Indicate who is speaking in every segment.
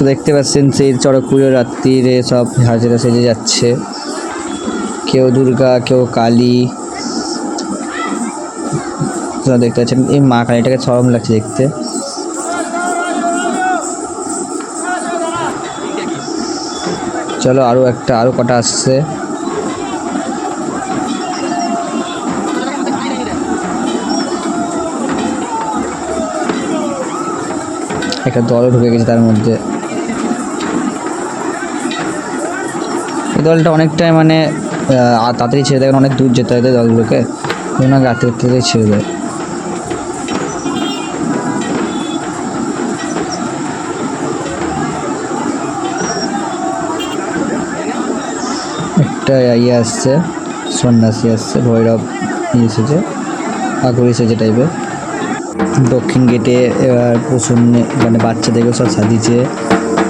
Speaker 1: তো দেখতে পাচ্ছেন সেই চড়কপুরে রাত্রিরে সব হাজেরা সেজে যাচ্ছে, কেউ দুর্গা কেউ কালী। দেখতে পাচ্ছেন এই মা কালীটাকে চরম লাগছে দেখতে। চলো আরো কটা আসছে। একটা দলও ঢুকে গেছে তার মধ্যে। এই দলটা অনেকটাই মানে তাড়াতাড়ি ছেড়ে দেয়, অনেক দূর যেতে হয় দলগুলোকে, রাত্রে ছেড়ে দেয়। একটা ইয়ে আসছে, সন্ন্যাসী আসছে, ভৈরব এসেছে, আগুর এসেছে টাইপের। দক্ষিণ গেটে এবার প্রচুর মানে বাচ্চাদেরকে সব সাজিয়েছে,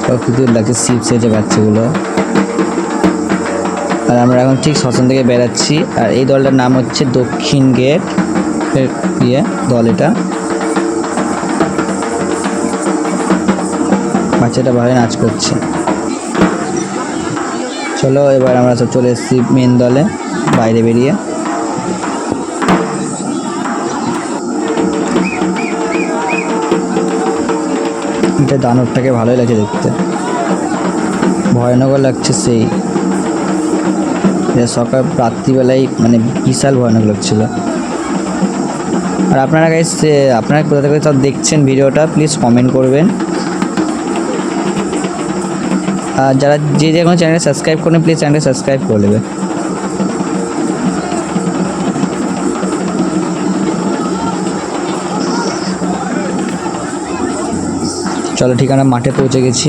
Speaker 1: সব কিছু লাগছে, শিব সেজে বাচ্চাগুলো। আর আমরা এখন ঠিক শ্মশান থেকে বেড়াচ্ছি। আর এই দলটার নাম হচ্ছে দক্ষিণ গেট দল। এটা বাচ্চাটা ভালো নাচ করছে। চলো এবার আমরা সব চলে এসেছি মেন দলে, বাইরে বেরিয়ে। এটা দানবটাকে ভালোই লাগছে দেখতে, ভয়ানক লাগছে সেই। সকাল রাত্রিবেলায় মানে বিশাল ভয়ানক লাগছিল। আর আপনারা গাইস আপনারা কোথা থেকে সব দেখছেন ভিডিওটা প্লিজ কমেন্ট করবেন। আর যারা যে কোনো চ্যানেল সাবস্ক্রাইব করেন প্লিজ চ্যানেলটা সাবস্ক্রাইব করে নেবে। চলো ঠিক আমরা মাঠে পৌঁছে গেছি।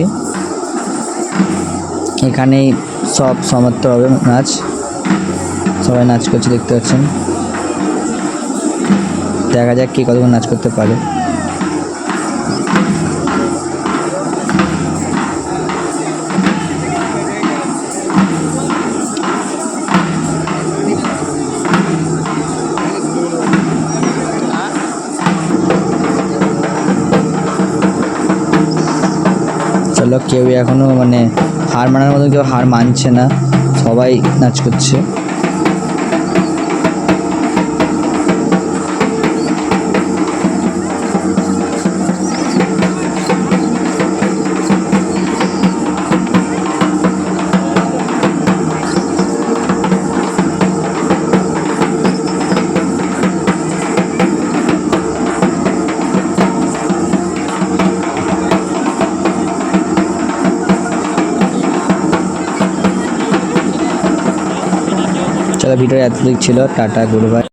Speaker 1: এখানেই সব সমাপ্ত হবে নাচ, সবাই নাচ করছে দেখতে পাচ্ছেন। দেখা যাক কি কতক্ষণ নাচ করতে পারে। চলো কেউ এখনো মানে হার মানার মতো কেউ হার মানছে না, সবাই নাচ করছে। চলো ভিডিও এতদিক ছিল, টাটা গুড বাই।